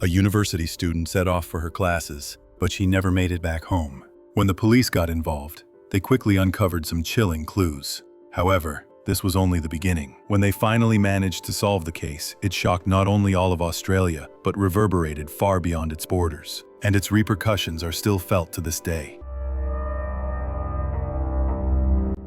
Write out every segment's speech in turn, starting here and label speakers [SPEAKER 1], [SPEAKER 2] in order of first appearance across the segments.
[SPEAKER 1] a university student set off for her classes, but she never made it back home. When the police got involved, they quickly uncovered some chilling clues. However, this was only the beginning. When they finally managed to solve the case, it shocked not only all of Australia, but reverberated far beyond its borders. And its repercussions are still felt to this day.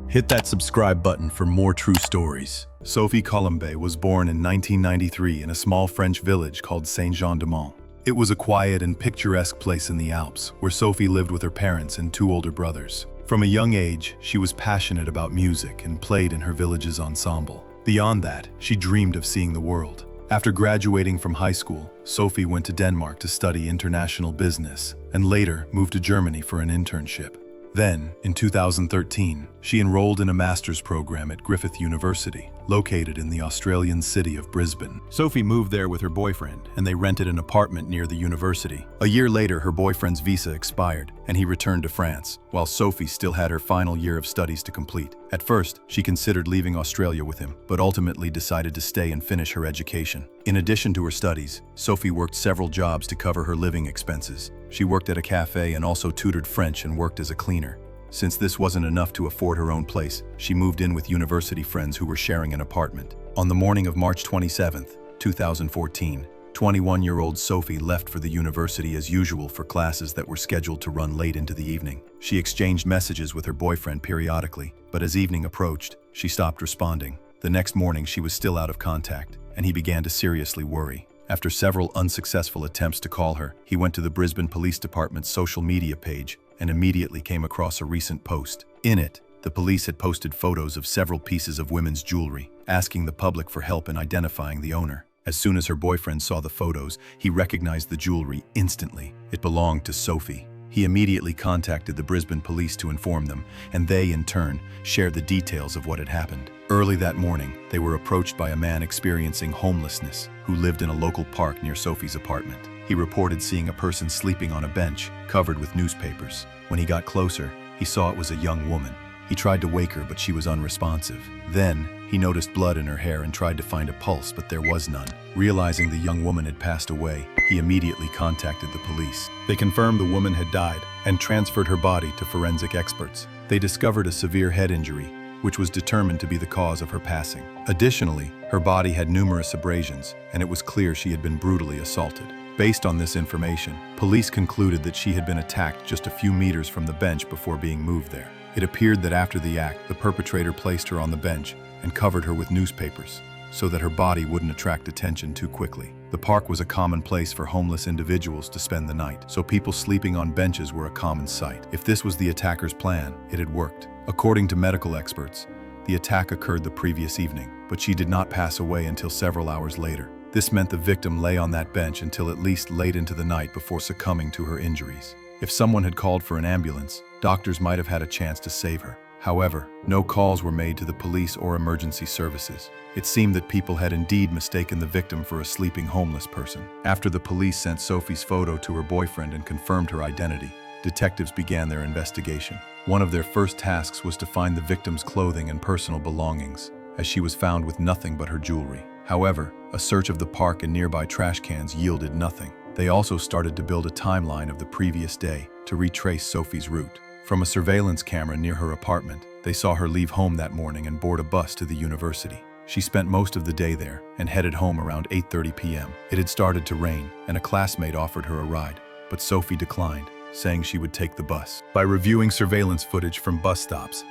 [SPEAKER 1] Hit that subscribe button for more true stories. Sophie Collombet was born in 1993 in a small French village called Saint-Jean-de-Mont. It was a quiet and picturesque place in the Alps, where Sophie lived with her parents and two older brothers. From a young age, she was passionate about music and played in her village's ensemble. Beyond that, she dreamed of seeing the world. After graduating from high school, Sophie went to Denmark to study international business and later moved to Germany for an internship. Then, in 2013, she enrolled in a master's program at Griffith University, located in the Australian city of Brisbane. Sophie moved there with her boyfriend, and they rented an apartment near the university. A year later, her boyfriend's visa expired, and he returned to France, while Sophie still had her final year of studies to complete. At first, she considered leaving Australia with him, but ultimately decided to stay and finish her education. In addition to her studies, Sophie worked several jobs to cover her living expenses. She worked at a cafe and also tutored French and worked as a cleaner. Since this wasn't enough to afford her own place, she moved in with university friends who were sharing an apartment. On the morning of March 27, 2014, 21-year-old Sophie left for the university as usual for classes that were scheduled to run late into the evening. She exchanged messages with her boyfriend periodically, but as evening approached, she stopped responding. The next morning, she was still out of contact, and he began to seriously worry. After several unsuccessful attempts to call her, he went to the Brisbane Police Department's social media page and immediately came across a recent post. In it, the police had posted photos of several pieces of women's jewelry, asking the public for help in identifying the owner. As soon as her boyfriend saw the photos, he recognized the jewelry instantly. It belonged to Sophie. He immediately contacted the Brisbane police to inform them, and they, in turn, shared the details of what had happened. Early that morning, they were approached by a man experiencing homelessness who lived in a local park near Sophie's apartment. He reported seeing a person sleeping on a bench, covered with newspapers. When he got closer, he saw it was a young woman. He tried to wake her, but she was unresponsive. Then, he noticed blood in her hair and tried to find a pulse, but there was none. Realizing the young woman had passed away, he immediately contacted the police. They confirmed the woman had died and transferred her body to forensic experts. They discovered a severe head injury, which was determined to be the cause of her passing. Additionally, her body had numerous abrasions, and it was clear she had been brutally assaulted. Based on this information, police concluded that she had been attacked just a few meters from the bench before being moved there. It appeared that after the act, the perpetrator placed her on the bench and covered her with newspapers so that her body wouldn't attract attention too quickly. The park was a common place for homeless individuals to spend the night, so people sleeping on benches were a common sight. If this was the attacker's plan, it had worked. According to medical experts, the attack occurred the previous evening, but she did not pass away until several hours later. This meant the victim lay on that bench until at least late into the night before succumbing to her injuries. If someone had called for an ambulance, doctors might have had a chance to save her. However, no calls were made to the police or emergency services. It seemed that people had indeed mistaken the victim for a sleeping homeless person. After the police sent Sophie's photo to her boyfriend and confirmed her identity, detectives began their investigation. One of their first tasks was to find the victim's clothing and personal belongings, as she was found with nothing but her jewelry. However, a search of the park and nearby trash cans yielded nothing. They also started to build a timeline of the previous day to retrace Sophie's route. From a surveillance camera near her apartment, they saw her leave home that morning and board a bus to the university. She spent most of the day there and headed home around 8:30 p.m. It had started to rain, and a classmate offered her a ride, but Sophie declined, saying she would take the bus. By reviewing surveillance footage from bus stops,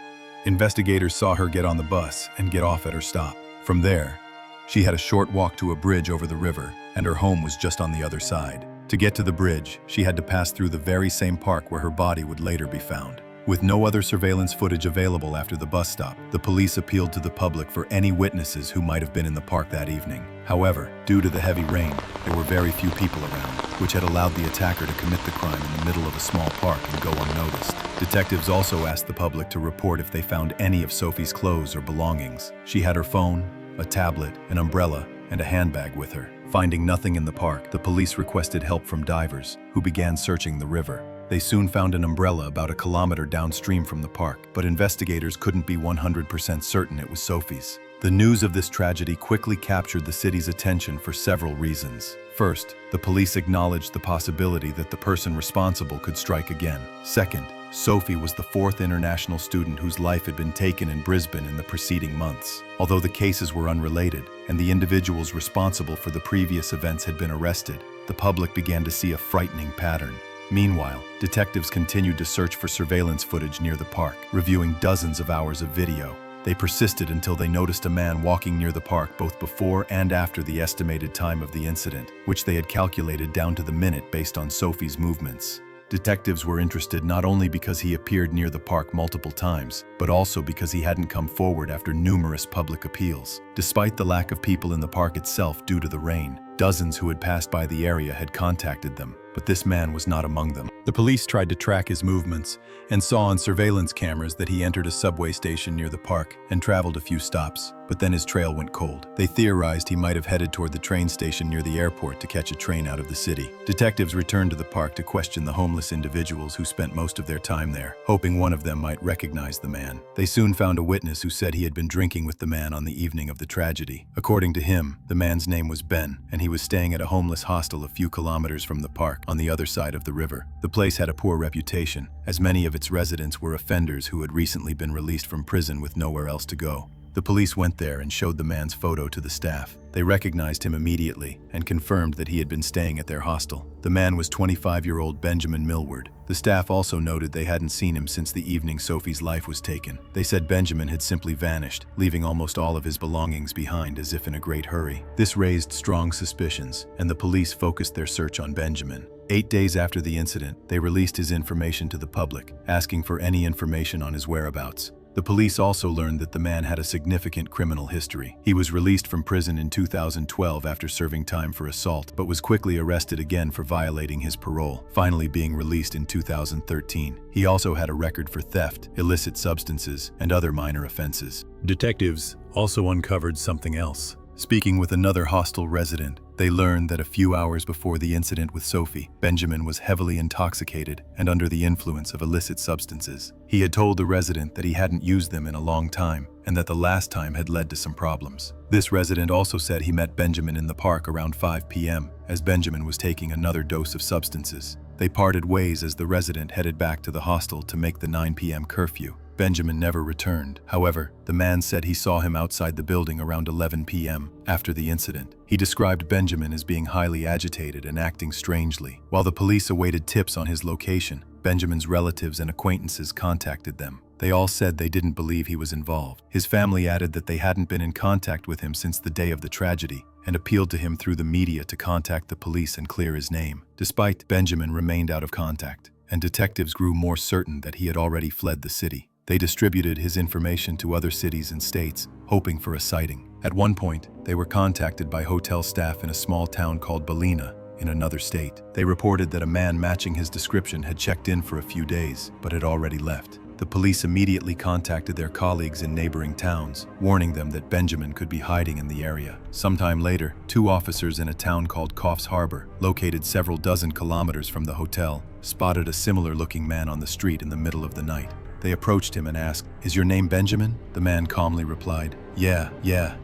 [SPEAKER 1] investigators saw her get on the bus and get off at her stop. From there, she had a short walk to a bridge over the river, and her home was just on the other side. To get to the bridge, she had to pass through the very same park where her body would later be found. With no other surveillance footage available after the bus stop, the police appealed to the public for any witnesses who might have been in the park that evening. However, due to the heavy rain, there were very few people around, which had allowed the attacker to commit the crime in the middle of a small park and go unnoticed. Detectives also asked the public to report if they found any of Sophie's clothes or belongings. She had her phone, a tablet, an umbrella, and a handbag with her. Finding nothing in the park, the police requested help from divers, who began searching the river. They soon found an umbrella about a kilometer downstream from the park, but investigators couldn't be 100% certain it was Sophie's. The news of this tragedy quickly captured the city's attention for several reasons. First, the police acknowledged the possibility that the person responsible could strike again. Second, Sophie was the fourth international student whose life had been taken in Brisbane in the preceding months. Although the cases were unrelated and the individuals responsible for the previous events had been arrested, the public began to see a frightening pattern. Meanwhile, detectives continued to search for surveillance footage near the park, reviewing dozens of hours of video. They persisted until they noticed a man walking near the park both before and after the estimated time of the incident, which they had calculated down to the minute based on Sophie's movements. Detectives were interested not only because he appeared near the park multiple times, but also because he hadn't come forward after numerous public appeals. Despite the lack of people in the park itself due to the rain, dozens who had passed by the area had contacted them, but this man was not among them. The police tried to track his movements and saw on surveillance cameras that he entered a subway station near the park and traveled a few stops, but then his trail went cold. They theorized he might have headed toward the train station near the airport to catch a train out of the city. Detectives returned to the park to question the homeless individuals who spent most of their time there, hoping one of them might recognize the man. They soon found a witness who said he had been drinking with the man on the evening of the tragedy. According to him, the man's name was Ben, and he was staying at a homeless hostel a few kilometers from the park on the other side of the river. The place had a poor reputation, as many of its residents were offenders who had recently been released from prison with nowhere else to go. The police went there and showed the man's photo to the staff. They recognized him immediately and confirmed that he had been staying at their hostel. The man was 25-year-old Benjamin Millward. The staff also noted they hadn't seen him since the evening Sophie's life was taken. They said Benjamin had simply vanished, leaving almost all of his belongings behind as if in a great hurry. This raised strong suspicions, and the police focused their search on Benjamin. 8 days after the incident, they released his information to the public, asking for any information on his whereabouts. The police also learned that the man had a significant criminal history. He was released from prison in 2012 after serving time for assault, but was quickly arrested again for violating his parole, finally being released in 2013. He also had a record for theft, illicit substances, and other minor offenses. Detectives also uncovered something else. Speaking with another hostel resident, they learned that a few hours before the incident with Sophie, Benjamin was heavily intoxicated and under the influence of illicit substances. He had told the resident that he hadn't used them in a long time and that the last time had led to some problems. This resident also said he met Benjamin in the park around 5 p.m. as Benjamin was taking another dose of substances. They parted ways as the resident headed back to the hostel to make the 9 p.m. curfew. Benjamin never returned. However, the man said he saw him outside the building around 11 p.m. after the incident. He described Benjamin as being highly agitated and acting strangely. While the police awaited tips on his location, Benjamin's relatives and acquaintances contacted them. They all said they didn't believe he was involved. His family added that they hadn't been in contact with him since the day of the tragedy and appealed to him through the media to contact the police and clear his name. Despite, Benjamin remained out of contact, and detectives grew more certain that he had already fled the city. They distributed his information to other cities and states, hoping for a sighting. At one point, they were contacted by hotel staff in a small town called Ballina, in another state. They reported that a man matching his description had checked in for a few days, but had already left. The police immediately contacted their colleagues in neighboring towns, warning them that Benjamin could be hiding in the area. Sometime later, 2 officers in a town called Coffs Harbour, located several dozen kilometers from the hotel, spotted a similar-looking man on the street in the middle of the night. They approached him and asked, "Is your name Benjamin?" The man calmly replied, Yeah,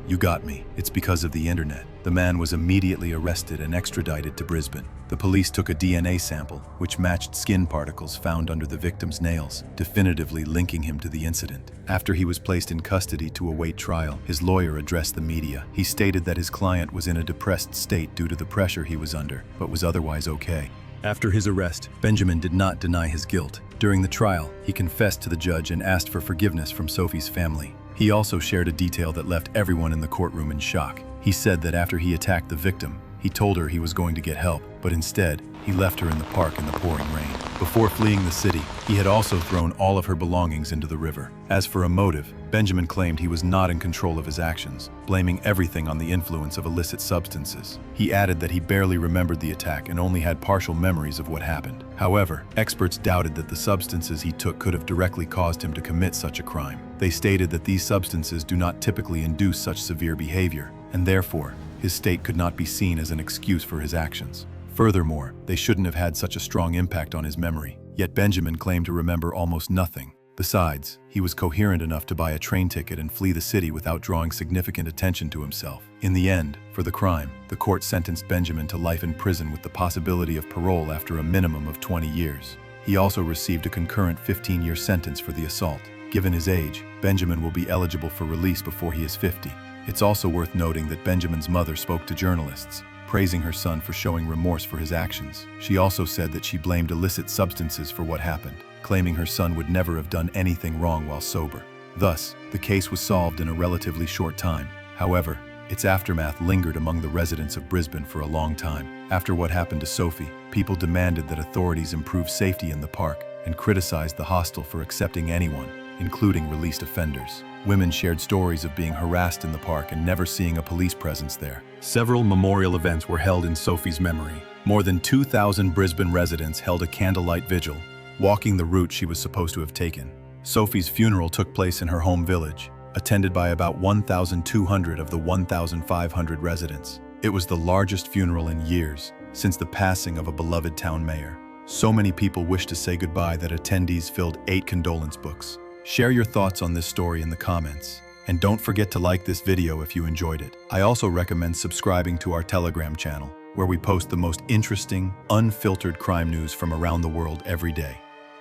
[SPEAKER 1] you got me. It's because of the internet." The man was immediately arrested and extradited to Brisbane. The police took a DNA sample, which matched skin particles found under the victim's nails, definitively linking him to the incident. After he was placed in custody to await trial, his lawyer addressed the media. He stated that his client was in a depressed state due to the pressure he was under, but was otherwise okay. After his arrest, Benjamin did not deny his guilt. During the trial, he confessed to the judge and asked for forgiveness from Sophie's family. He also shared a detail that left everyone in the courtroom in shock. He said that after he attacked the victim, he told her he was going to get help, but instead, he left her in the park in the pouring rain. Before fleeing the city, he had also thrown all of her belongings into the river. As for a motive, Benjamin claimed he was not in control of his actions, blaming everything on the influence of illicit substances. He added that he barely remembered the attack and only had partial memories of what happened. However, experts doubted that the substances he took could have directly caused him to commit such a crime. They stated that these substances do not typically induce such severe behavior, and therefore, his state could not be seen as an excuse for his actions. Furthermore, they shouldn't have had such a strong impact on his memory. Yet Benjamin claimed to remember almost nothing. Besides, he was coherent enough to buy a train ticket and flee the city without drawing significant attention to himself. In the end, for the crime, the court sentenced Benjamin to life in prison with the possibility of parole after a minimum of 20 years. He also received a concurrent 15-year sentence for the assault. Given his age, Benjamin will be eligible for release before he is 50. It's also worth noting that Benjamin's mother spoke to journalists, praising her son for showing remorse for his actions. She also said that she blamed illicit substances for what happened, claiming her son would never have done anything wrong while sober. Thus, the case was solved in a relatively short time. However, its aftermath lingered among the residents of Brisbane for a long time. After what happened to Sophie, people demanded that authorities improve safety in the park and criticized the hostel for accepting anyone, including released offenders. Women shared stories of being harassed in the park and never seeing a police presence there. Several memorial events were held in Sophie's memory. More than 2,000 Brisbane residents held a candlelight vigil, walking the route she was supposed to have taken. Sophie's funeral took place in her home village, attended by about 1,200 of the 1,500 residents. It was the largest funeral in years, since the passing of a beloved town mayor. So many people wished to say goodbye that attendees filled 8 condolence books. Share your thoughts on this story in the comments. And don't forget to like this video if you enjoyed it. I also recommend subscribing to our Telegram channel, where we post the most interesting, unfiltered crime news from around the world every day.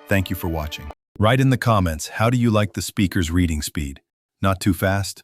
[SPEAKER 1] Thank you for watching. Write in the comments, how do you like the speaker's reading speed? Not too fast?